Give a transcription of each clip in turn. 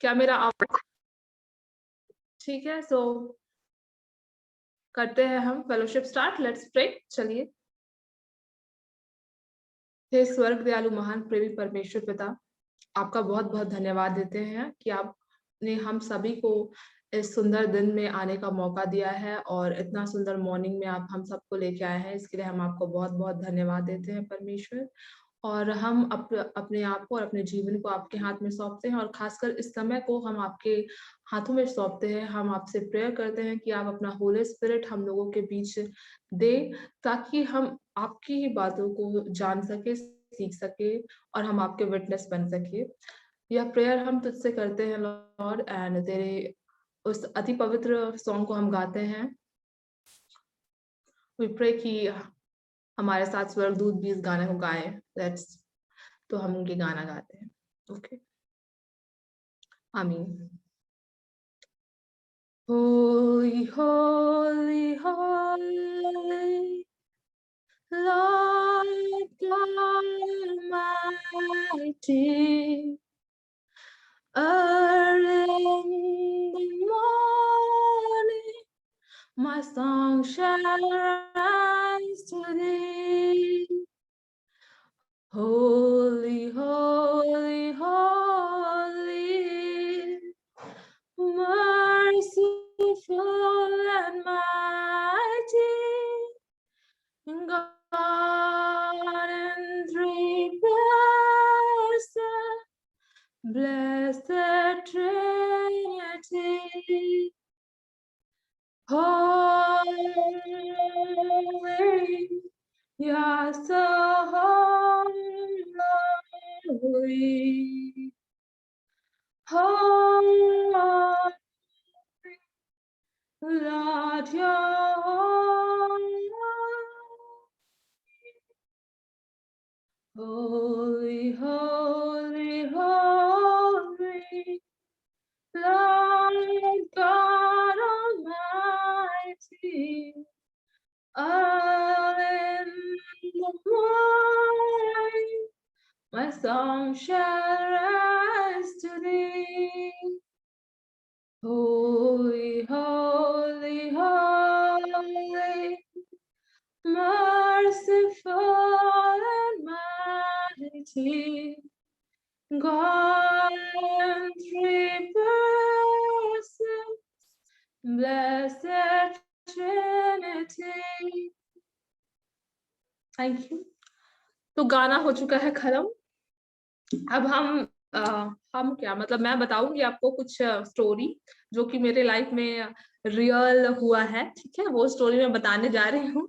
क्या मेरा आवाज ठीक है? सो करते हैं हम फेलोशिप स्टार्ट। Let's pray. चलिए। हे स्वर्ग दयालु महान प्रेमी परमेश्वर पिता, आपका बहुत बहुत धन्यवाद देते हैं कि आपने हम सभी को इस सुंदर दिन में आने का मौका दिया है और इतना सुंदर मॉर्निंग में आप हम सबको लेके आए हैं। इसके लिए हम आपको बहुत बहुत धन्यवाद देते हैं परमेश्वर। और हम अपने आप को और अपने जीवन को आपके हाथ में सौंपते हैं और खासकर इस समय को हम आपके हाथों में सौंपते हैं। हम आपसे प्रेयर करते हैं कि आप अपना होली स्पिरिट हम लोगों के बीच दे, ताकि हम आपकी ही बातों को जान सके, सीख सके और हम आपके विटनेस बन सके। यह प्रेयर हम तुझसे करते हैं लॉर्ड, एंड तेरे उस अति पवित्र सॉन्ग को हम गाते हैं। वी प्रे कि हमारे साथ स्वर्गदूत भी इस गाने को गाएं। लेट्स तो हम उनके गाना गाते हैं। ओके, आमीन। Holy, holy, holy, Lord God Almighty, early in the morning, my song shall rise to thee. Holy, holy, holy, merciful and mighty, God in three persons, blessed Trinity. Holy, you're so holy. Holy, Lord, you're holy, holy, holy, Lord God Almighty. Early in the morning, my song shall rise to thee. Holy, holy, holy, merciful and mighty, God in three persons, blessed Trinity. Thank you. तो गाना हो चुका है खत्म। अब हम क्या मतलब मैं बताऊंगी आपको कुछ स्टोरी जो कि मेरे लाइफ में रियल हुआ है। ठीक है, वो स्टोरी मैं बताने जा रही हूँ।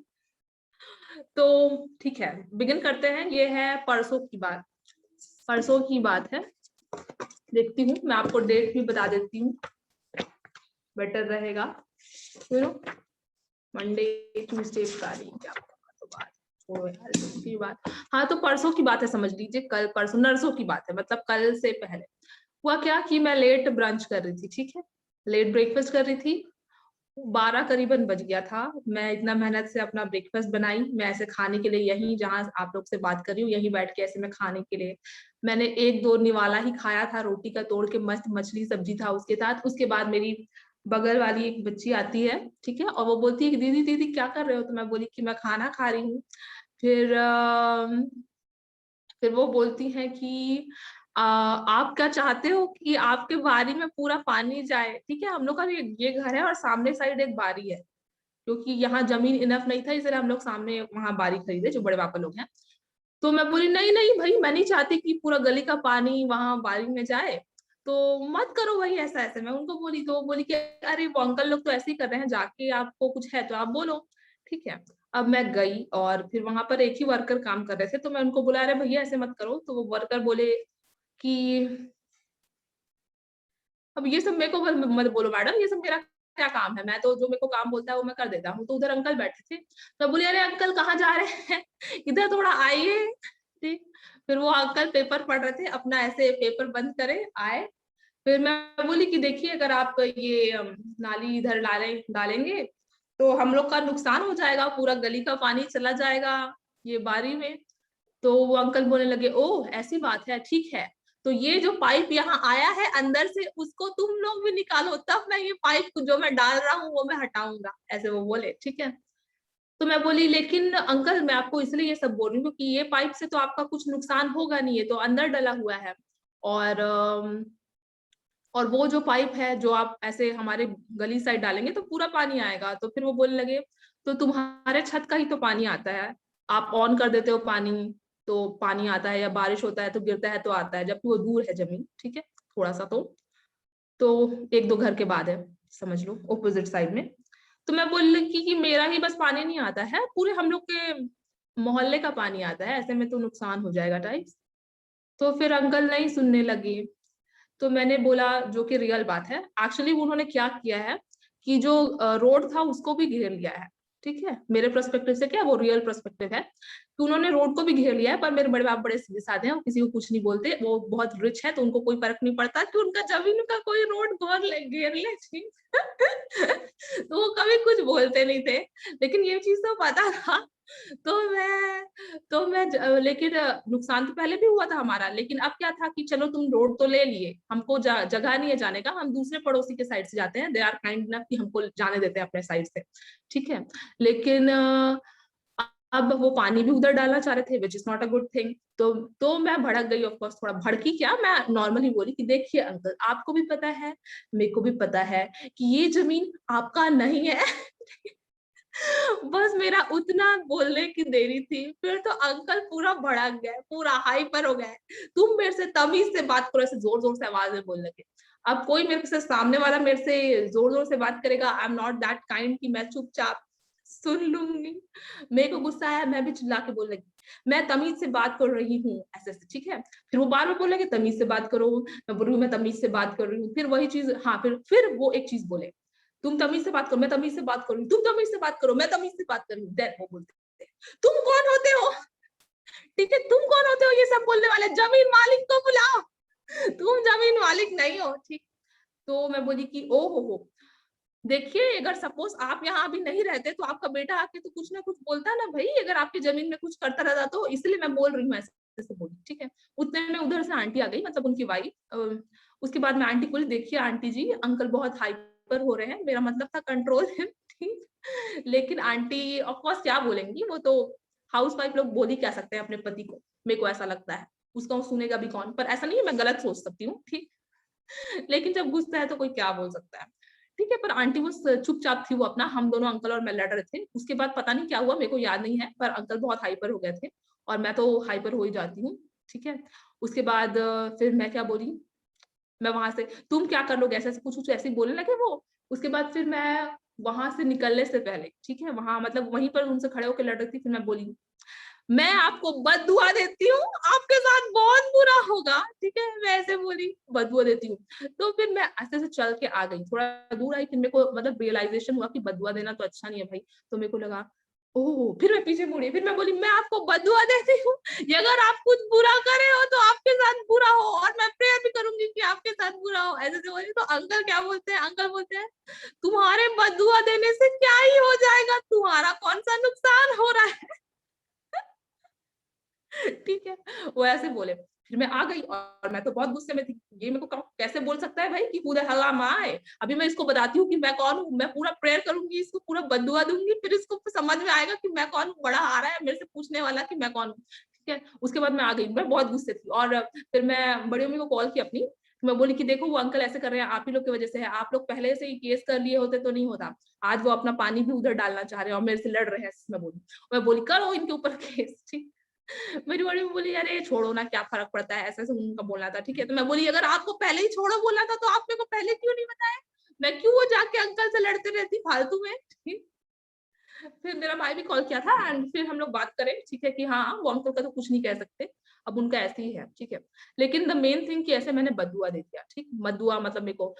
तो ठीक है, बिगिन करते हैं। ये है परसों की बात। परसों की बात है। देखती हूँ, मैं आपको डेट भी बता देती हूँ, बेटर रहेगा। मंडे ट्यूसडे की बात। हाँ, तो परसों की बात है, समझ लीजिए। कल परसों नरसों की बात है, मतलब कल से पहले हुआ क्या कि मैं लेट ब्रंच कर रही थी। ठीक है, लेट ब्रेकफास्ट कर रही थी। 12 करीबन बज गया था। मैं इतना मेहनत से अपना ब्रेकफास्ट बनाई। मैं ऐसे खाने के लिए यहीं जहां आप लोग से बात कर रही हूँ, यहीं बैठ के ऐसे मैं खाने के लिए मैंने एक दो निवाला ही खाया था, रोटी का तोड़ के। मस्त मछली सब्जी था उसके साथ। उसके बाद मेरी बगल वाली एक बच्ची आती है, ठीक है, और वो बोलती है कि दीदी दीदी क्या कर रहे हो? तो मैं बोली कि मैं खाना खा रही हूँ। फिर वो बोलती है कि आप क्या चाहते हो कि आपके बारी में पूरा पानी जाए? ठीक है, हम लोग का ये घर है और सामने साइड एक बारी है, क्योंकि यहाँ जमीन इनफ नहीं था, इसलिए हम लोग सामने वहां बारी खरीदे, जो बड़े पापा लोग हैं। तो मैं बोली नहीं नहीं भाई, मैं नहीं चाहती कि पूरा गली का पानी वहां बारी में जाए, तो मत करो वही ऐसा ऐसे। मैं उनको बोली, तो वो बोली कि अरे वो अंकल लोग तो ऐसे ही कर रहे हैं, जाके आपको कुछ है तो आप बोलो। ठीक है, अब मैं गई और फिर वहां पर एक ही वर्कर काम कर रहे थे, तो मैं उनको बुला रहे भैया ऐसे मत करो। तो वो वर्कर बोले कि अब ये सब मेरे को मत बोलो मैडम, ये सब मेरा क्या काम है? मैं तो जो मेरे को काम बोलता है वो मैं कर देता हूँ। तो उधर अंकल बैठे थे, तो बोली अरे अंकल कहाँ जा रहे हैं, इधर थोड़ा आइए। ठीक, फिर वो अंकल पेपर पढ़ रहे थे अपना, ऐसे पेपर बंद करे आए। फिर मैं बोली कि देखिए अगर आप ये नाली इधर डालेंगे तो हम लोग का नुकसान हो जाएगा, पूरा गली का पानी चला जाएगा ये बारी में। तो वो अंकल बोलने लगे ओह ऐसी बात है, ठीक है। तो ये जो पाइप यहाँ आया है अंदर से, उसको तुम लोग भी निकालो, तब मैं ये पाइप जो मैं डाल रहा हूँ वो मैं हटाऊंगा, ऐसे वो बोले। ठीक है, तो मैं बोली लेकिन अंकल मैं आपको इसलिए ये सब बोल रही हूँ क्योंकि ये पाइप से तो आपका कुछ नुकसान होगा नहीं, ये तो अंदर डला हुआ है। और और वो जो पाइप है जो आप ऐसे हमारे गली साइड डालेंगे तो पूरा पानी आएगा। तो फिर वो बोलने लगे तो तुम्हारे छत का ही तो पानी आता है, आप ऑन कर देते हो पानी तो पानी आता है, या बारिश होता है तो गिरता है तो आता है, जबकि वो दूर है जमीन। ठीक है, थोड़ा सा तो एक दो घर के बाद है, समझ लो ऑपोजिट साइड में। तो मैं बोल लगी कि मेरा ही बस पानी नहीं आता है, पूरे हम लोग के मोहल्ले का पानी आता है, ऐसे में तो नुकसान हो जाएगा टाइप्स। तो फिर अंकल नहीं सुनने लगे। तो मैंने बोला जो कि रियल बात है, एक्चुअली उन्होंने क्या किया है कि जो रोड था उसको भी घेर लिया है। ठीक है, मेरे पर्सपेक्टिव से क्या वो रियल पर्सपेक्टिव है कि उन्होंने रोड को भी घेर लिया है, पर मेरे बड़े बाप बड़े सीधे साधे हैं, वो किसी को कुछ नहीं बोलते, वो बहुत रिच है तो उनको कोई फर्क नहीं पड़ता कि उनका जमीन का कोई रोड घेर ले ठीक। तो वो कभी कुछ बोलते नहीं थे, लेकिन ये चीज तो पता था। तो लेकिन नुकसान तो पहले भी हुआ था हमारा, लेकिन अब क्या था कि चलो तुम रोड तो ले लिए, हमको जगह नहीं है जाने का, हम दूसरे पड़ोसी के साइड से जाते हैं, दे आर काइंड इनफ कि हमको जाने देते हैं अपने साइड से। ठीक है, लेकिन अब वो पानी भी उधर डालना चाह रहे थे, which is not a good thing. तो मैं भड़क गई, ऑफ कोर्स थोड़ा भड़की, क्या मैं नॉर्मली बोली कि देखिए अंकल आपको भी पता है, मेरे को भी पता है कि ये जमीन आपका नहीं है। बस मेरा उतना बोलने की देरी थी, फिर तो अंकल पूरा भड़क गए, पूरा हाइपर हो गए, तुम मेरे से तमीज से बात करो, ऐसे जोर जोर से आवाज में बोलने लगे। अब कोई मेरे से सामने वाला मेरे से जोर जोर से बात करेगा, I am not that kind कि मैं चुपचाप सुन लूंगी। मेरे को गुस्सा आया, मैं भी चिल्ला के बोलने लगी, मैं तमीज से बात कर रही हूँ ऐसे ऐसे। ठीक है, फिर वो बार बार बोल लगे तमीज से बात करो, मैं बोल रही हूँ मैं तमीज से बात कर रही हूँ, फिर वही चीज, हाँ फिर वो एक चीज बोले, तुम तमीज से बात करो, मैं तमीज से बात करूँ, तुम तमीज से बात करो, मैं तमीज से बात करूँ। देन वो बोलते तुम कौन होते हो? ठीक है, तुम कौन होते हो ये सब बोलने वाले, जमीन मालिक को बुलाओ, तुम जमीन मालिक नहीं हो। ठीक, तो मैं बोली कि ओ हो, देखिए अगर सपोज आप यहाँ अभी नहीं रहते तो आपका बेटा आके तो कुछ ना कुछ बोलता ना भाई, अगर आपकी जमीन में कुछ करता रहता, तो इसलिए मैं बोल रही हूँ ऐसे बोली। ठीक है, उतने में उधर से आंटी आ गई, मतलब उनकी वाइफ। उसके बाद में आंटी बोली देखिए आंटी जी अंकल बहुत हाइपर हो रहे हैं, मेरा मतलब था कंट्रोल हिम। ठीक, लेकिन आंटी ऑफ कोर्स क्या बोलेंगी, वो तो हाउस वाइफ लोग बोल ही क्या सकते हैं अपने पति को, मेरे को ऐसा लगता है, उसका सुनेगा भी कौन, पर ऐसा नहीं है मैं गलत सोच सकती हूँ। ठीक, लेकिन जब गुस्सा है तो कोई क्या बोल सकता है। ठीक है, पर आंटी वो चुपचाप थी, वो अपना, हम दोनों अंकल और मैं लड़ रहे थे। उसके बाद पता नहीं क्या हुआ, मेरे को याद नहीं है, पर अंकल बहुत हाइपर हो गए थे और मैं तो हाइपर हो ही जाती हूँ। ठीक है, उसके बाद फिर मैं क्या बोली, मैं वहां से तुम क्या कर लोगे, ऐसे ऐसे कुछ कुछ ऐसे ही बोलने लगे वो। उसके बाद फिर मैं वहां से निकलने से पहले, ठीक है, वहां मतलब वहीं पर उनसे खड़े होकर लड़ रही थी, फिर मैं बोली मैं आपको बददुआ देती हूँ, आपके साथ बहुत बुरा होगा। ठीक है, मैं ऐसे बोली बददुआ देती हूँ। तो फिर मैं ऐसे से चल के आ गई, थोड़ा दूर आई, फिर मेरे को मतलब रियलाइजेशन हुआ कि बददुआ देना तो अच्छा नहीं है भाई। तो मेरे को लगा ओह, फिर मैं पीछे मुड़ी, फिर मैं बोली मैं आपको बददुआ देती हूँ, ये अगर आप कुछ बुरा करे हो तो आपके साथ बुरा हो, और मैं प्रेयर भी करूंगी कि आपके साथ बुरा हो, ऐसे से बोली। तो अंकल क्या बोलते हैं, अंकल बोलते हैं तुम्हारे बददुआ देने से क्या ही हो जाएगा, तुम्हारा कौन सा नुकसान हो रहा है। ठीक है, वो ऐसे बोले। फिर मैं आ गई और मैं तो बहुत गुस्से में थी, ये मेरे को कैसे बोल सकता है भाई कि खुदा हल्ला माए, अभी मैं इसको बताती हूँ कि मैं कौन हूँ, मैं पूरा प्रेयर करूंगी, इसको पूरा बददुआ दूंगी, फिर इसको समझ में आएगा कि मैं कौन हूँ, बड़ा आ रहा है मेरे से पूछने वाला कि मैं कौन हूँ। ठीक है, उसके बाद मैं आ गई, मैं बहुत गुस्से थी, और फिर मैं बड़ी मम्मी को कॉल की अपनी, तो मैं बोली कि देखो वो अंकल ऐसे कर रहे हैं, आप ही लोग की वजह से है, आप लोग पहले से ही केस कर लिए होते तो नहीं होता, आज वो अपना पानी भी उधर डालना चाह रहे हैं और मेरे से लड़ रहे हैं। मैं बोली करो इनके ऊपर केस। ठीक, मेरी बड़ी बोली अरे छोड़ो ना, क्या फर्क पड़ता है, ऐसे ऐसे उनका बोलना था। ठीक है, तो मैं बोली अगर आपको पहले ही छोड़ो बोलना था तो आप मेरे को पहले क्यों नहीं बताया, मैं क्यों वो जाके अंकल से लड़ते रहती फालतू में। ठीक? फिर मेरा भाई भी कॉल किया था एंड फिर हम लोग बात करें। ठीक है कि हाँ वो अंकल का तो कुछ नहीं कह सकते, अब उनका ऐसे ही है। ठीक है, लेकिन द मेन थिंग कि ऐसे मैंने बदुआ दे दिया। ठीक, बदुआ मतलब मेरे को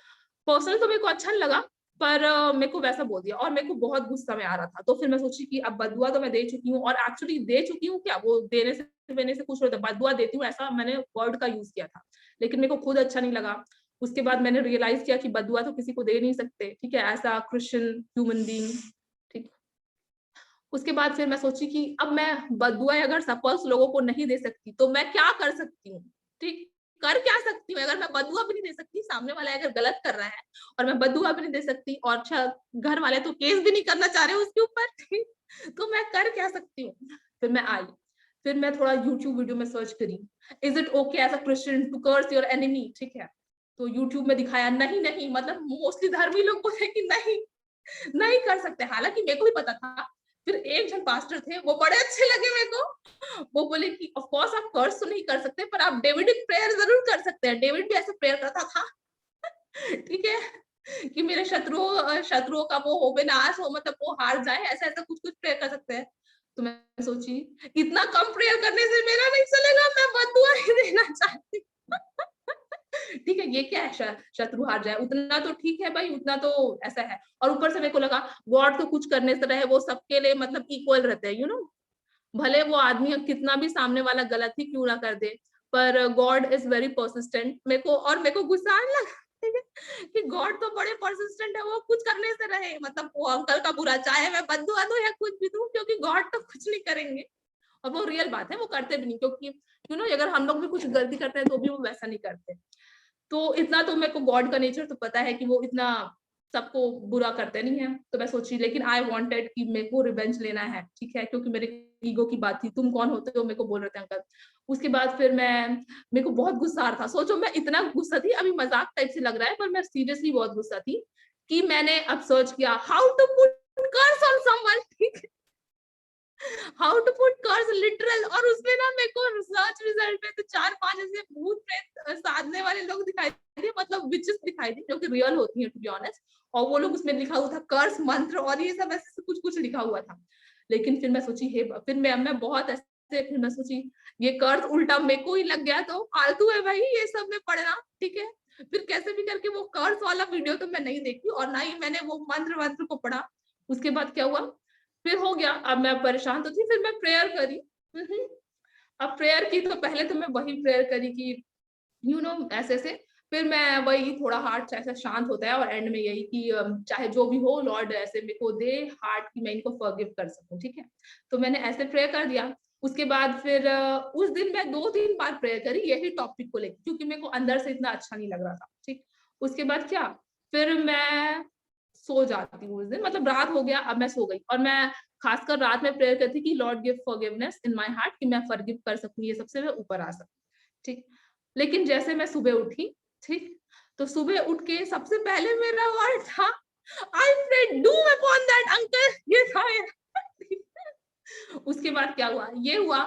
पर्सनल तो मेरे को अच्छा नहीं लगा, पर मेरे को वैसा बोल दिया और मेरे को बहुत गुस्सा में आ रहा था। तो फिर मैं सोची कि अब बदुआ तो मैं दे चुकी हूँ, और एक्चुअली दे चुकी हूँ क्या, वो देने से कुछ नहीं होता, बदुआ देती हूँ ऐसा मैंने वर्ड का यूज किया था, लेकिन मेरे को खुद अच्छा नहीं लगा। उसके बाद मैंने रियलाइज किया कि बदुआ तो किसी को दे नहीं सकते। ठीक है, ऐसा क्रिश्चियन ह्यूमन बीइंग। ठीक, उसके बाद फिर मैं सोची कि अब मैं बददुआएँ अगर सपोज़ लोगों को नहीं दे सकती, तो मैं क्या कर सकती हूँ? ठीक? कर क्या सकती हूँ? अगर मैं बदुआ भी नहीं दे सकती, सामने वाला अगर गलत कर रहा है और मैं बदुआ भी नहीं दे सकती और अच्छा घर वाले तो केस भी नहीं करना चाह रहे उसके ऊपर, तो मैं कर क्या सकती हूँ? फिर मैं आई, फिर मैं थोड़ा यूट्यूब वीडियो में सर्च करी, is it okay as a Christian to curse your enemy? ठीक है, तो यूट्यूब में दिखाया नहीं नहीं, मतलब मोस्टली धर्मी लोग बोले कि नहीं, नहीं कर सकते। हालांकि मेरे को भी पता था। फिर एक जन पास्टर थे, वो बड़े अच्छे लगे मेरे को। वो बोले कि ऑफ कोर्स आप कर्स तो नहीं कर सकते, पर आप डेविडिक प्रेयर जरूर कर सकते हैं। डेविड भी ऐसे प्रेयर करता था। ठीक है, कि मेरे शत्रुओं का वो हो विनाश हो, मतलब वो हार जाए, ऐसा ऐसा कुछ कुछ प्रेयर कर सकते हैं। तो मैं सोची इतना कम प्रेयर करने से मेरा नहीं चलेगा, मैं बददुआ ही देना चाहती। ठीक है, ये क्या है, शत्रु हार जाए उतना तो ठीक है भाई, उतना तो ऐसा है। और ऊपर से मेरे को लगा गॉड तो कुछ करने से रहे, वो सबके लिए मतलब इक्वल रहते हैं, भले वो आदमी कितना भी सामने वाला गलत ही क्यों ना कर दे, पर गॉड इज वेरी परसिस्टेंट। मेरे को गुस्सा आने लगा, ठीक है, कि गॉड तो बड़े परसिस्टेंट है, वो कुछ करने से रहे, मतलब वो अंकल का बुरा चाहे मैं बददुआ दूं या कुछ भी दूं, क्योंकि गॉड तो कुछ नहीं करेंगे। और वो रियल बात है, वो करते भी नहीं, क्योंकि अगर हम लोग भी कुछ गलती करते हैं तो भी वो वैसा नहीं करते। तो इतना तो मेरे को गॉड का नेचर तो पता है कि वो इतना सबको बुरा करते नहीं है। तो मैं सोची, लेकिन आई वांटेड कि मेरे को रिवेंज लेना है, ठीक है, क्योंकि मेरे ईगो की बात थी। तुम कौन होते हो, मेरे को बोल रहे थे अंकल। उसके बाद फिर मेरे को बहुत गुस्सा आ रहा था। सोचो मैं इतना गुस्सा थी, अभी मजाक टाइप से लग रहा है, पर मैं सीरियसली बहुत गुस्सा थी, कि मैंने अब सर्च किया how to put curse on someone, ठीक है, how to put curse literal. और उसमें ना मेरे को सर्च रिजल्ट में तो 4-5 ऐसे भूत प्रेत साधने वाले लोग दिखाई दिए, मतलब विचेस दिखाई दी, जो कि रियल होती है टू बी ऑनेस्ट। और वो लोग उसमें लिखा हुआ था कर्स मंत्र और ये सब ऐसे कुछ कुछ लिखा हुआ था। लेकिन फिर मैं सोची फिर मैं बहुत ऐसे, फिर मैं सोची ये कर्स उल्टा मेरे को ही लग गया तो फालतू है भाई ये सब में पढ़ना, ठीक है। फिर कैसे भी करके वो कर्स वाला वीडियो तो मैं नहीं देखी, और ना ही मैंने वो मंत्र मंत्र को पढ़ा। उसके बाद क्या हुआ, फिर हो गया, अब मैं परेशान तो थी, फिर मैं प्रेयर करी। अब प्रेयर की तो पहले तो मैं वही प्रेयर करी कि ऐसे से। फिर मैं वही थोड़ा हार्ट ऐसा शांत होता है, और एंड में यही कि चाहे जो भी हो लॉर्ड ऐसे मेरे को दे हार्ट की मैं इनको फॉरगिव कर सकूं, ठीक है। तो मैंने ऐसे प्रेयर कर दिया। उसके बाद फिर उस दिन मैं 2-3 बार प्रेयर करी यही टॉपिक को लेकर, क्योंकि मेरे को अंदर से इतना अच्छा नहीं लग रहा था, ठीक। उसके बाद क्या, फिर मैं सो जाती हूँ उस दिन, मतलब रात हो गया, अब मैं सो गई, और मैं खासकर रात में प्रेयर करती कि Lord give forgiveness in my heart, कि मैं फॉरगिव कर सकूं ये सबसे, मैं ऊपर आ सकूं, ठीक। लेकिन जैसे मैं सुबह उठी, ठीक, तो सुबह उठ के सबसे पहले मेरा वर्ड था I pray doom upon that uncle, ये था मेरा। उसके बाद क्या हुआ, ये हुआ।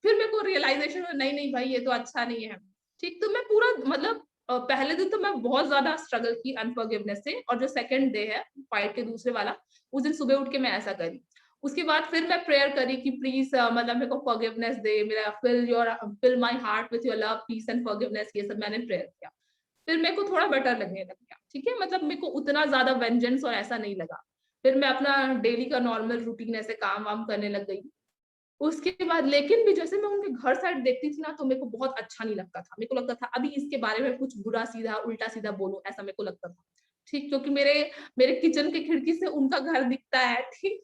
फिर मेरे को रियलाइजेशन हुआ नहीं नहीं भाई ये तो अच्छा नहीं है, ठीक। तो मैं पूरा मतलब पहले दिन तो मैं बहुत ज्यादा स्ट्रगल की अनफॉरगिवनेस से, और जो सेकंड डे है फाइट के दूसरे वाला, उस दिन सुबह उठ के मैं ऐसा करी। उसके बाद फिर मैं प्रेयर करी कि प्लीज मतलब मेरे को फॉरगिवनेस दे, मेरा fill my heart with your love peace and forgiveness, ये सब मैंने प्रेयर किया। फिर मेरे को थोड़ा बेटर लगने लग गया, ठीक है, मतलब मेरे को उतना ज्यादा वेंजेंस और ऐसा नहीं लगा। फिर मैं अपना डेली का नॉर्मल रूटीन ऐसे काम वाम करने लग गई। उसके बाद लेकिन भी जैसे मैं उनके घर साइड देखती थी ना, तो मेरे को बहुत अच्छा नहीं लगता था। मेरे को लगता था अभी इसके बारे में कुछ बुरा सीधा उल्टा सीधा बोलूं, ऐसा मेरे को लगता था, ठीक, क्योंकि मेरे मेरे किचन की खिड़की से उनका घर दिखता है, ठीक।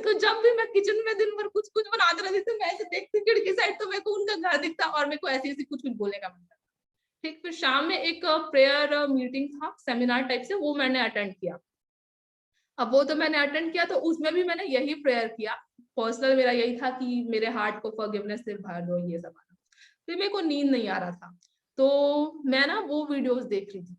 तो जब भी मैं किचन में दिन भर कुछ कुछ बनाते रहती थी, मैं ऐसे देखती खिड़की साइड, तो मेरे को उनका घर दिखता और मेरे को ऐसे ऐसे कुछ कुछ बोलने का मन करता। ठीक, फिर शाम में एक प्रेयर मीटिंग था, सेमिनार टाइप से, वो मैंने अटेंड किया। अब वो तो मैंने अटेंड किया, तो उसमें भी मैंने यही प्रेयर किया। पर्सनल मेरा यही था कि मेरे हार्ट को फॉरगिवनेस से भर दो, ये सब आना। फिर मेरे को नींद नहीं आ रहा था, तो मैं ना वो वीडियोस देख रही थी।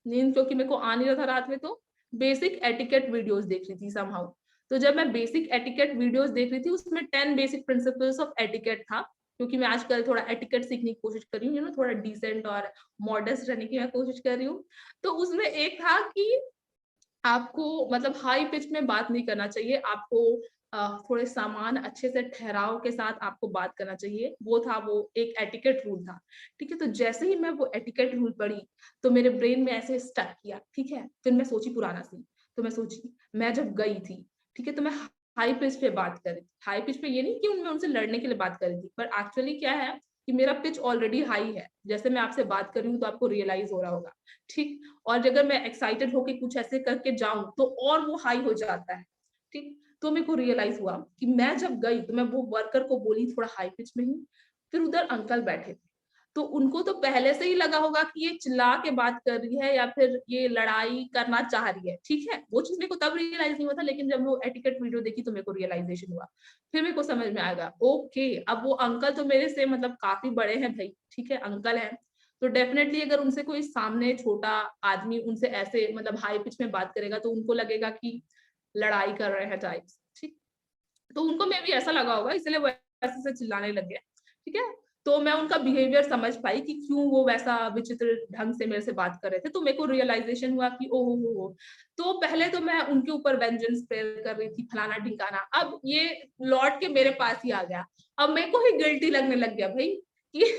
नींद क्योंकि मेरे को आ नहीं रहा था रात में, तो बेसिक एटिकेट वीडियोस देख रही थी समहाउ। तो जब मैं बेसिक एटिकेट वीडियोस देख रही थी, उसमें 10 बेसिक प्रिंसिपल्स ऑफ एटिकेट था, क्योंकि मैं आजकल थोड़ा एटिकेट सीखने की कोशिश कर रही हूँ, थोड़ा डिसेंट और मॉडर्न रहने की मैं कोशिश कर रही हूँ। तो उसमें एक था कि आपको मतलब हाई पिच में बात नहीं करना चाहिए, आपको थोड़े सामान अच्छे से ठहराव के साथ आपको बात करना चाहिए। वो एक एटिकेट रूल था, ठीक है। तो जैसे ही मैं वो एटिकेट रूल पढ़ी, तो मेरे ब्रेन में ऐसे स्टक किया, ठीक है। फिर मैं सोची पुराना सीन, तो मैं सोची मैं जब गई थी, ठीक है, तो मैं हाई पिच पे बात कर रही थी। हाई पिच पे ये नहीं कि मैं उनसे लड़ने के लिए बात कर रही थी, पर एक्चुअली क्या है कि मेरा पिच ऑलरेडी हाई है। जैसे मैं आपसे बात कर रही हूँ तो आपको रियलाइज हो रहा होगा, ठीक। और अगर मैं एक्साइटेड होके कुछ ऐसे करके जाऊं तो और वो हाई हो जाता है, ठीक। तो मेरे को रियलाइज हुआ कि मैं जब गई तो मैं वो वर्कर को बोली थोड़ा हाई पिच में ही। फिर उधर अंकल बैठे थे, तो उनको तो पहले से ही लगा होगा कि ये चिल्ला के बात कर रही है या फिर ये लड़ाई करना चाह रही है, ठीक है? वो चीज़ मेरे को तब रियलाइज़ नहीं हुआ था, लेकिन जब वो एटिकेट वीडियो देखी तो मेरे को रियलाइज़ेशन हुआ। फिर मेरे को समझ में आएगा, ओके, अब वो अंकल तो मेरे से मतलब काफ़ी बड़े हैं भई, ठीक है? अंकल हैं, तो डेफ़िनेटली अगर उनसे कोई सामने छोटा आदमी उनसे ऐसे मतलब हाई पिच में बात करेगा तो उनको लगेगा कि लड़ाई कर रहे हैं टाइप्स, ठीक? तो उनको मेबी ऐसा लगा होगा, इसलिए वो ऐसे से चिल्लाने लग गए, ठीक है? तो मैं उनका बिहेवियर समझ पाई कि क्यों वो वैसा विचित्र ढंग से मेरे से बात कर रहे थे, तो मेरे को रियलाइज़ेशन हुआ कि ओह हो हो! तो पहले तो मैं उनके ऊपर वेंजेंस प्रेयर कर रही थी, फलाना-ढिकाना, अब ये लौट के मेरे पास ही आ गया। अब मेरे को ही गिल्टी लगने लग गया भई कि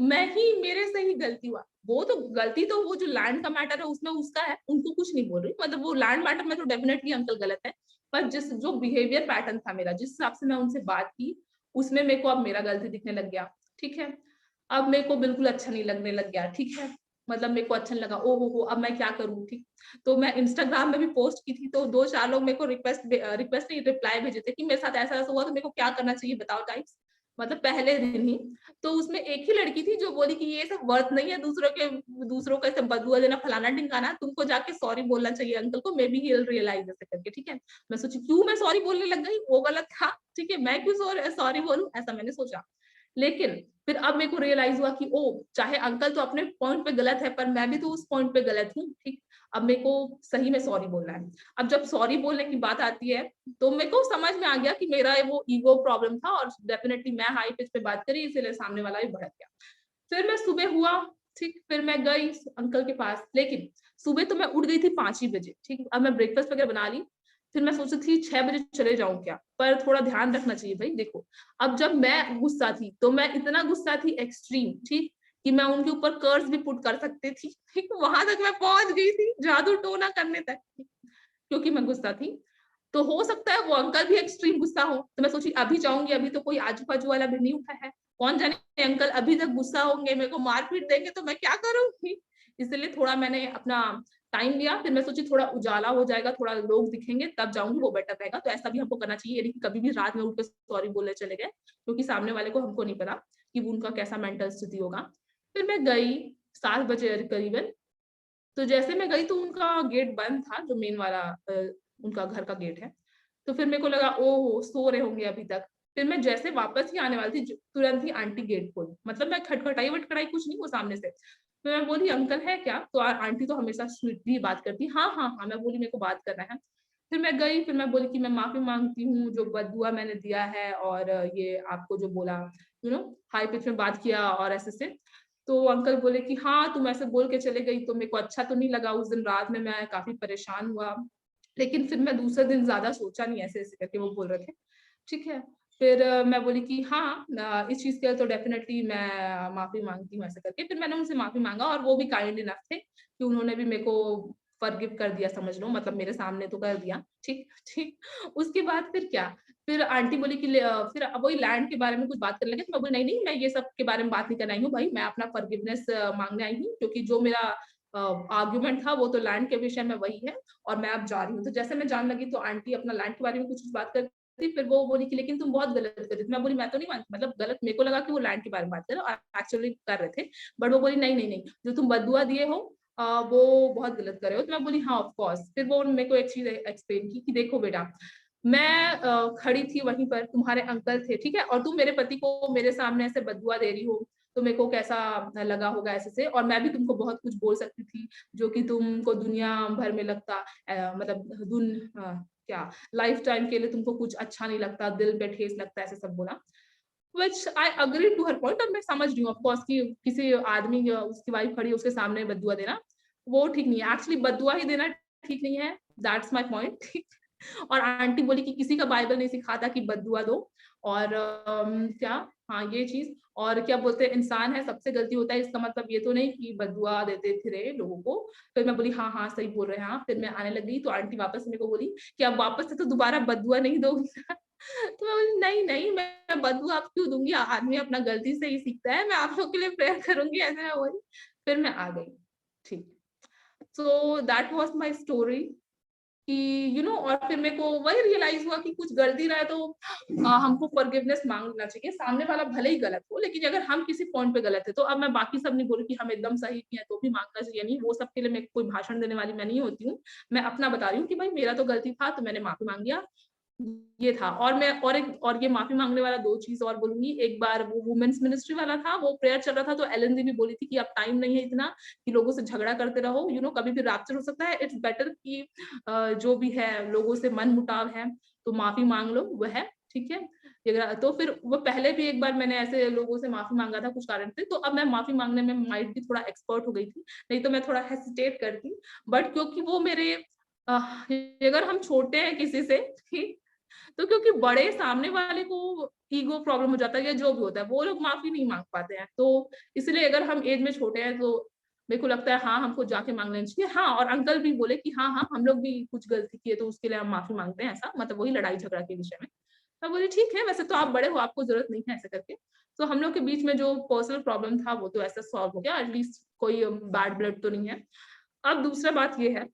मैं ही मेरे से ही गलती हुआ। वो तो गलती तो वो जो लैंड का मैटर है उसमें उसका है, उनको कुछ नहीं बोल रही। मतलब वो लैंड मैटर में तो डेफिनिटली अंकल गलत है। पर जिस जो बिहेवियर पैटर्न था मेरा, जिस हिसाब से मैं उनसे बात की, उसमें मेरे को अब मेरा गलती दिखने लग गया, ठीक है? अब मेरे को बिल्कुल अच्छा नहीं लगने लग गया, ठीक है? मतलब मेरे को अच्छा नहीं लगा, ओह हो! अब मैं क्या करूँ, ठीक? तो मैं इंस्टाग्राम में भी पोस्ट की थी, तो 2-4 लोग मेरे को रिक्वेस्ट नहीं रिप्लाई भेजे थे कि मेरे साथ ऐसा-ऐसा हुआ, तो मेरे को क्या करना चाहिए बताओ टाइप्स। मतलब पहले दिन ही। तो उसमें एक ही लड़की थी जो बोली कि ये सब वर्थ नहीं है दूसरों को ऐसे बदुआ देना, फलाना-ढिमकाना, तुमको जाके सॉरी बोलना चाहिए अंकल को, maybe he will realise ऐसे करके, ठीक है? मैं सोची क्यों मैं सॉरी बोलने लग गई? वो गलत था, ठीक है? मैं क्यों सॉरी बोलूँ? ऐसा मैंने सोचा। लेकिन फिर अब मेरे को रियलाइज़ हुआ कि ओह! चाहे अंकल तो अपने पॉइंट पे गलत है, पर मैं भी तो उस पॉइंट पे गलत हूँ, ठीक? अब मेरे को सही में सॉरी बोलना है। अब जब सॉरी बोलने की बात आती है, तो मेरे को समझ में आ गया कि मेरा वो ईगो प्रॉब्लम था और डेफिनिटली मैं हाई पिच पे बात करी, इसीलिए सामने वाला भी भड़क गया। फिर मैं सुबह हुआ, ठीक? फिर मैं गई अंकल के पास, लेकिन सुबह तो मैं उठ गई थी 5 ही बजे, ठीक? अब मैं ब्रेकफ़ास्ट वगैरह बना ली, फिर मैं सोची थी 6 बजे चले जाऊँ क्या? पर थोड़ा ध्यान रखना चाहिए भई देखो, अब जब मैं गुस्सा थी, तो मैं इतना गुस्सा थी एक्सट्रीम, ठीक? कि मैं उनके ऊपर कर्स भी पुट कर सकती थी, ठीक? वहाँ तक मैं पहुँच गई थी, जादू-टोना करने तक, क्योंकि मैं गुस्सा थी। तो हो सकता है वो अंकल भी एक्सट्रीम गुस्सा हो, तो मैं सोची अभी जाऊँगी, अभी तो कोई आजू-बाजू वाला भी नहीं उठा है। कौन जाने अंकल अभी तक गुस्सा होंगे, मेरे को मार-पीट देंगे तो मैं क्या करूँगी? इसलिए थोड़ा मैंने अपना टाइम लिया, फिर मैं सोची थोड़ा उजाला हो जाएगा, थोड़ा लोग दिखेंगे तब जाऊँगी वो बेटर रहेगा। तो ऐसा भी हमको करना चाहिए, ये नहीं कि कभी भी रात में उठ के सॉरी बोलने चले गए, क्योंकि सामने वाले को हमको नहीं पता कि वो उनका कैसा मेंटल स्थिति होगा। फिर मैं गई 7 बजे करीबन, तो जैसे मैं गई तो उनका गेट बंद था, जो मेन वाला उनका घर का गेट है। तो फिर मेरे को लगा ओह! सो रहे होंगे अभी तक। फिर मैं जैसे वापस ही आने वाली थी, तुरंत ही आंटी गेट खोली। मतलब मैं खटखटाई-वटखटाई कुछ नहीं, वो सामने से। फिर मैं बोली अंकल है क्या? तो आंटी तो हमेशा स्वीटली बात करती है। हाँ, हाँ, हाँ, मैं बोली मेरे को बात करना है। फिर मैं गई, फिर मैं बोली कि मैं माफ़ी माँगती हूँ, जो बददुआ मैंने दिया है और ये आपको जो बोला, हाई पिच में बात किया और ऐसे-ऐसे। तो अंकल बोले कि हाँ, तुम ऐसे बोल के चले गई तो मेरे को अच्छा तो नहीं लगा, उस दिन रात में मैं काफ़ी परेशान हुआ। लेकिन फिर मैं दूसरे दिन ज़्यादा सोचा नहीं, ऐसे-ऐसे करके वो बोल रहे थे। ठीक है? फिर मैं बोली कि हाँ, इस चीज़ के लिए तो डेफ़िनेटली मैं माफ़ी माँगती हूँ ऐसे करके। फिर मैंने उनसे माफ़ी माँगा और वो भी काइंड इनफ थे कि उन्होंने भी मेरे को फ़ॉरगिव कर दिया, समझ लो, मतलब मेरे सामने तो कर दिया। ठीक, ठीक। उसके बाद फिर क्या, फिर आंटी बोली कि फिर अब वही लैंड के बारे में कुछ बात करने लगे, तो मैं बोली नहीं, नहीं, मैं ये सब के बारे में बात नहीं करने आई हूँ भाई, मैं अपना फ़ॉरगिवनेस माँगने आई हूँ, क्योंकि जो मेरा आर्गुमेंट था वो तो लैंड के विषय में वही है और मैं अब जा रही हूँ। तो जैसे मैं जाने लगी तो आंटी अपना लैंड के बारे में कुछ बात कर रही थी, फिर वो बोली कि लेकिन तुम बहुत गलत कर रही थी। मैं बोली मैं तो नहीं मानती, मतलब गलत मेरे को लगा कि वो लैंड के बारे में बात कर रहे हो, एक्चुअली कर रहे थे। बट वो बोली नहीं, नहीं, नहीं, जो तुम बददुआ दिए हो वो बहुत गलत कर रहे हो। तो मैं बोली हाँ, ऑफ कोर्स। फिर वो मेरे को एक चीज़ एक्सप्लेन की कि देखो बेटा, मैं खड़ी थी वहीं पर, तुम्हारे अंकल थे, ठीक है? और तुम मेरे पति को मेरे सामने ऐसे बददुआ दे रही हो, तो मेरे को कैसा लगा होगा ऐसे से, और मैं भी तुमको बहुत कुछ बोल सकती थी, जो कि तुमको दुनिया भर में लगता मतलब क्या लाइफ टाइम के लिए तुमको कुछ अच्छा नहीं लगता, दिल पे ठेस लगता है, ऐसे सब बोला। Which I agree to her point, और मैं समझ रही हूँ ऑफ कोर्स कि किसी आदमी या उसकी वाइफ खड़ी है उसके सामने बददुआ देना, वो ठीक नहीं है। एक्चुअली बददुआ ही देना ठीक नहीं है, दैट्स माय पॉइंट। और आंटी बोली कि किसी का बाइबल नहीं सिखाता कि बददुआ दो, और क्या, हाँ, ये चीज़, और क्या बोलते हैं, इंसान है, सबसे गलती होता है, इसका मतलब ये तो नहीं कि बददुआ देते फिरे लोगों को। फिर मैं बोली हाँ, हाँ, सही बोल रहे हैं आप। फिर मैं आने लगी तो आंटी वापस मेरे को बोली कि अब वापस से तो दोबारा बददुआ नहीं दोगी ना? तो मैं बोली नहीं, नहीं, मैं बददुआ अब क्यों दूँगी? आदमी अपना गलती से ही सीखता है, मैं आप लोग के लिए प्रेयर करूँगी, ऐसे मैं बोली। फिर मैं आ गई। ठीक। So that was my story. कि और फिर मेरे को वही रियलाइज हुआ कि कुछ गलती रहा है तो हमको फॉरगिवनेस मांग लेना चाहिए। सामने वाला भले ही गलत हो, लेकिन अगर हम किसी पॉइंट पे गलत है तो अब मैं बाकी सब नहीं बोल रही कि हम एकदम सही हैं तो भी मांगना चाहिए नहीं, वो सब के लिए मैं कोई भाषण देने वाली मैं नहीं होती हूँ। मैं अपना बता रही हूँ कि भाई मेरा तो गलती था तो मैंने माफी मांग लिया, ये था। और मैं और ये माफी मांगने वाला 2 चीज़ और बोलूँगी। एक बार वो वुमेन्स मिनिस्ट्री वाला था, वो प्रेयर चल रहा था तो एलन दी भी बोली थी कि अब टाइम नहीं है इतना कि लोगों से झगड़ा करते रहो, कभी भी रैप्चर हो सकता है। इट्स बेटर कि जो भी है लोगों से मनमुटाव है तो माफी मांग लो, वह ठीक है। तो फिर वो पहले भी एक बार मैंने ऐसे लोगों से माफी मांगा था कुछ कारण से, तो अब मैं माफी मांगने में माइट भी थोड़ा एक्सपर्ट हो गई थी, नहीं तो मैं थोड़ा हेसिटेट करती। बट क्योंकि वो मेरे अगर हम छोटे हैं किसी से, ठीक, तो क्योंकि बड़े सामने वाले को ईगो प्रॉब्लम हो जाता है या जो भी होता है, वो लोग माफी नहीं मांग पाते हैं। तो इसलिए अगर हम एज में छोटे हैं तो मेरे को लगता है हाँ, हमको जाके मांग लेना चाहिए। हाँ, और अंकल भी बोले कि हाँ, हम लोग भी कुछ गलती किए तो उसके लिए हम माफी मांगते हैं, ऐसा मतलब वही लड़ाई झगड़ा के विषय में। मैं बोली ठीक है, वैसे तो आप बड़े हो, आपको जरूरत नहीं है ऐसा करके। तो हम लोग के बीच में जो पर्सनल प्रॉब्लम था वो तो ऐसा सॉल्व हो गया, एटलीस्ट कोई बैड ब्लड तो नहीं है। अब दूसरा बात ये है,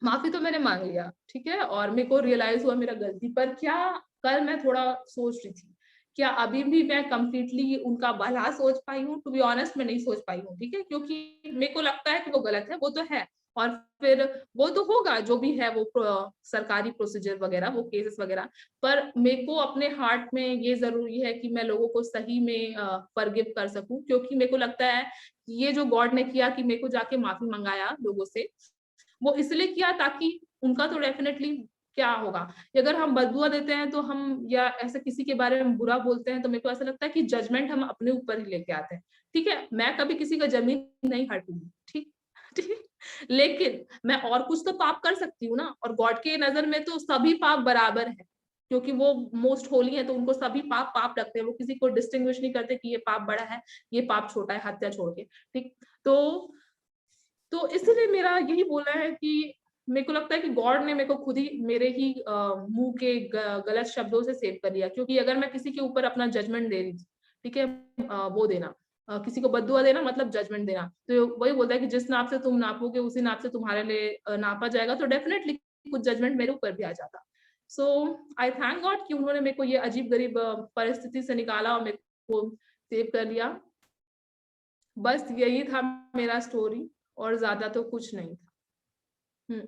माफ़ी तो मैंने माँग लिया, ठीक है? और मेरे को रियलाइज़ हुआ मेरा गलती, पर क्या कल मैं थोड़ा सोच रही थी, क्या अभी भी मैं कंप्लीटली उनका भला सोच पाई हूँ? टू बी ऑनेस्ट मैं नहीं सोच पाई हूँ, ठीक है? क्योंकि मेरे को लगता है कि वो गलत है, वो तो है। और फिर वो तो होगा जो भी है वो सरकारी प्रोसीजर वगैरह, वो केसेस वगैरह। पर मेरे को अपने हार्ट में ये ज़रूरी है कि मैं लोगों को सही में फ़ॉरगिव कर सकूँ, क्योंकि मेरे को लगता है कि ये जो गॉड ने किया कि मेरे को जाके माफ़ी मँगाया लोगों से, वो इसलिए किया ताकि उनका तो डेफिनेटली क्या होगा, अगर हम बददुआ देते हैं तो हम या ऐसे किसी के बारे में बुरा बोलते हैं तो मेरे को ऐसा लगता है कि जजमेंट हम अपने ऊपर ही लेके आते हैं। ठीक है? मैं कभी किसी का ज़मीन नहीं हड़पूँगी, ठीक? ठीक? लेकिन मैं और कुछ तो पाप कर सकती हूँ ना, और गॉड के नज़र में तो सभी पाप बराबर हैं, क्योंकि वो मोस्ट होली है तो उनको सभी पाप पाप लगते हैं। वो किसी को डिस्टिंग्विश नहीं करते कि ये पाप बड़ा है, ये पाप छोटा है, हत्या छोड़ के, ठीक? तो इसलिए मेरा यही बोलना है कि मेरे को लगता है कि गॉड ने मेरे को खुद ही मेरे ही मुँह के गलत शब्दों से सेव कर लिया, क्योंकि अगर मैं किसी के ऊपर अपना जजमेंट दे रही थी, ठीक है? वो देना किसी को बद्दुआ देना मतलब जजमेंट देना। तो वही बोलता है कि जिस नाप से तुम नापोगे उसी नाप से तुम्हारे लिए नापा जाएगा, तो डेफिनिटली कुछ जजमेंट मेरे ऊपर भी आ जाता। सो आई थैंक गॉड कि उन्होंने मेरे को ये अजीब-गरीब परिस्थिति से निकाला और मेरे को सेव कर लिया। बस यही था मेरा स्टोरी, और ज़्यादा तो कुछ नहीं था। हुँ।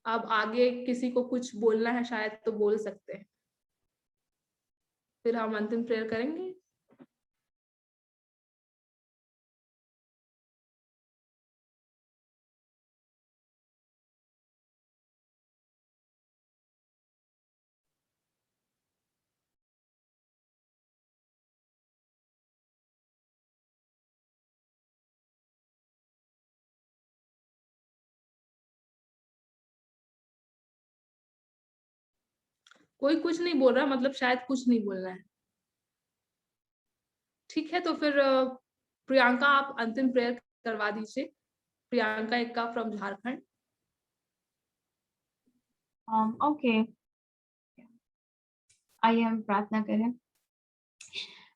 अब आगे किसी को कुछ बोलना है शायद तो बोल सकते हैं। फिर हम अंतिम प्रेयर करेंगे। कोई कुछ नहीं बोल रहा, मतलब शायद कुछ नहीं बोलना है। ठीक है, तो फिर प्रियंका आप अंतिम प्रेयर करवा दीजिए। प्रियंका एक्का फ्रॉम झारखंड। ओके, आइए हम प्रार्थना करें।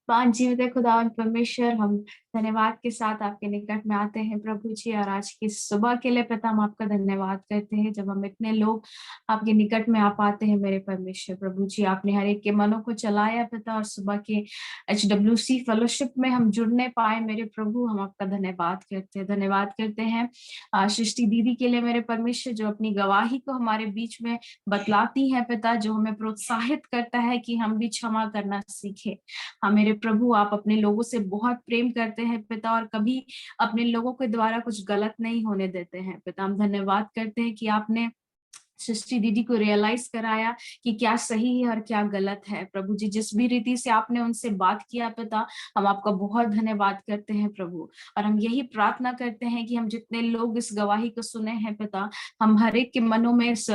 महान जीवित खुदावन परमेश्वर, हम धन्यवाद के साथ आपके निकट में आते हैं प्रभु जी, और आज की सुबह के लिए पिता हम आपका धन्यवाद करते हैं। जब हम इतने लोग आपके निकट में आ पाते हैं मेरे परमेश्वर प्रभु जी, आपने हर एक के मनों को चलाया पिता, और सुबह के HWC फेलोशिप में हम जुड़ने पाए मेरे प्रभु, हम आपका धन्यवाद करते हैं सृष्टि दीदी के लिए मेरे परमेश्वर, जो अपनी गवाही को हमारे बीच में बतलाती है पिता, जो हमें प्रोत्साहित करता है कि हम भी क्षमा करना सीखे। हाँ मेरे प्रभु, आप अपने लोगों से बहुत प्रेम करते हैं पिता, और कभी अपने लोगों के द्वारा कुछ गलत नहीं होने देते हैं पिता। हम धन्यवाद करते हैं कि आपने सृष्टि दीदी को रियलाइज कराया कि क्या सही है और क्या गलत है प्रभु जी। जिस भी रीति से आपने उनसे बात किया पिता, हम आपका बहुत धन्यवाद करते हैं प्रभु, और हम यही प्रार्थना करते हैं कि हम जितने लोग इस गवाही को सुने हैं पिता, हम हर एक के मनों में इस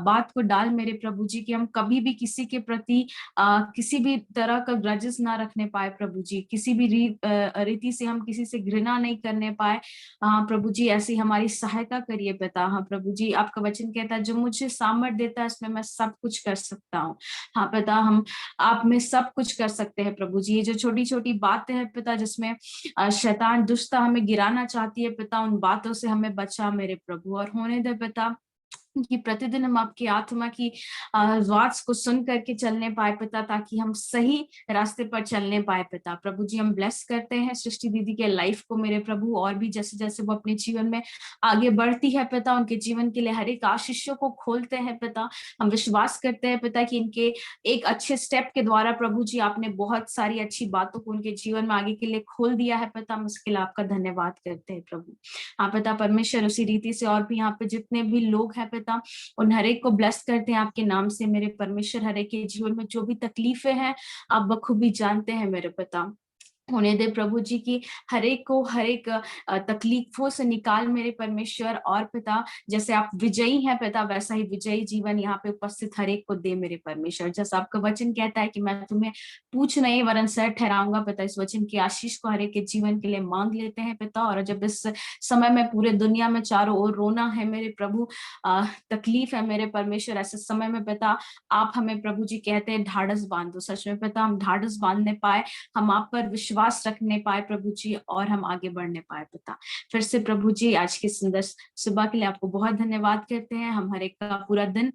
बात को डाल मेरे प्रभु जी, कि हम कभी भी किसी के प्रति किसी भी तरह का ग्रजेस ना रखने पाए प्रभु जी, किसी भी रीति से हम किसी से घृणा नहीं करने पाए। हाँ प्रभु जी, ऐसी हमारी सहायता करिए पिता। हाँ प्रभु जी, आपका वचन कहता है जो मुझे सामर्थ देता है इसमें मैं सब कुछ कर सकता हूँ। हाँ पिता, हम आप में सब कुछ कर सकते हैं प्रभु जी। ये जो छोटी छोटी बातें हैं पिता जिसमें शैतान दुष्टता हमें गिराना चाहती है पिता, उन बातों से हमें बचा मेरे प्रभु। और होने दे पिता कि प्रतिदिन हम आपकी आत्मा की आवाज को सुन करके चलने पाए पिता, ताकि हम सही रास्ते पर चलने पाए पिता। प्रभु जी हम ब्लेस करते हैं सृष्टि दीदी के लाइफ को मेरे प्रभु, और भी जैसे जैसे वो अपने जीवन में आगे बढ़ती है पिता, उनके जीवन के लिए हर एक आशीषों को खोलते हैं पिता। हम विश्वास करते हैं पिता कि इनके एक अच्छे स्टेप के द्वारा प्रभु जी आपने बहुत सारी अच्छी बातों को उनके जीवन में आगे के लिए खोल दिया है पिता। हम इसके लिए आपका धन्यवाद करते हैं प्रभु। हाँ पिता परमेश्वर, उसी रीति से और भी यहाँ पे जितने भी लोग हैं पिता, उन हर एक को ब्लेस करते हैं आपके नाम से मेरे परमेश्वर। हर एक के जीवन में जो भी तकलीफें हैं आप बखूबी जानते हैं मेरे पिता। होने दे प्रभु जी की हर एक को हर एक तकलीफों से निकाल मेरे परमेश्वर। और पिता जैसे आप विजयी हैं पिता, वैसा ही विजयी जीवन यहाँ पे उपस्थित हर एक को दे मेरे परमेश्वर। जैसा आपका वचन कहता है कि मैं तुम्हें पूछ नहीं वरन सर ठहराऊंगा पिता, इस वचन की आशीष को हर एक के जीवन के लिए मांग लेते हैं पिता। और जब इस समय में पूरे दुनिया में चारों ओर रोना है मेरे प्रभु, तकलीफ है मेरे परमेश्वर, ऐसे समय में पिता आप हमें प्रभु जी कहते हैं ढाढ़स बांधो। सच में पिता हम ढाढ़स बांधने पाए, हम आप पर विश्वास रखने पाए प्रभु जी, और हम आगे बढ़ने पाए पिता। फिर से प्रभु जी आज की सुंदर सुबह के लिए आपको बहुत धन्यवाद करते हैं। हम हर एक का पूरा दिन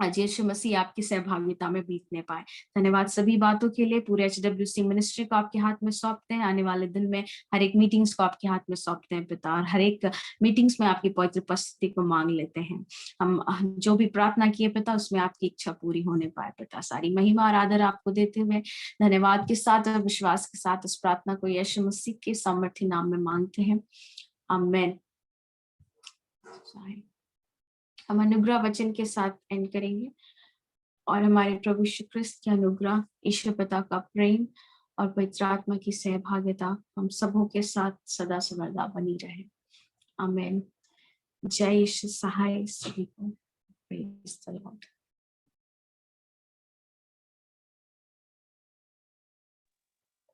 आज यीशु मसीह आपकी सहभागिता में बीतने पाए। धन्यवाद सभी बातों के लिए। पूरे HWC मिनिस्ट्री को आपके हाथ में सौंपते हैं। आने वाले दिन में हर एक मीटिंग्स को आपके हाथ में सौंपते हैं पिता, और हर एक मीटिंग्स में आपकी पवित्र उपस्थिति को मांग लेते हैं। हम जो भी प्रार्थना किए पिता उसमें आपकी इच्छा पूरी होने पाए पिता। सारी महिमा और आदर आपको देते हुए धन्यवाद के साथ और विश्वास के साथ इस प्रार्थना को यीशु मसीह के सामर्थ्य नाम में मांगते हैं, आमीन। हम अनुग्रह वचन के साथ एंड करेंगे। और हमारे प्रभु यीशु ख्रिस्त की अनुग्रह, ईश्वर पिता का प्रेम और पवित्र आत्मा की सहभागिता हम सबों के साथ सदा सर्वदा बनी रहे, आमीन। जय यीशु सहाय सभी को। Praise the Lord.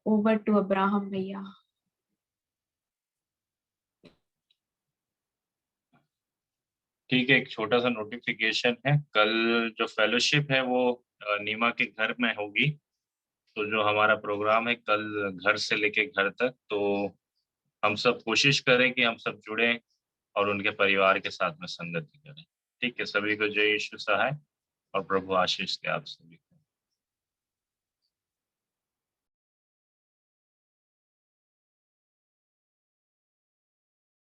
Over to Abraham भैया। ठीक है, एक छोटा सा नोटिफिकेशन है। कल जो फेलोशिप है वो नीमा के घर में होगी। तो जो हमारा प्रोग्राम है कल घर से लेके घर तक, तो हम सब कोशिश करें कि हम सब जुड़ें और उनके परिवार के साथ में संगति करें। ठीक है, सभी को जय यीशु सहाय और प्रभु आशीष दे आप सभी।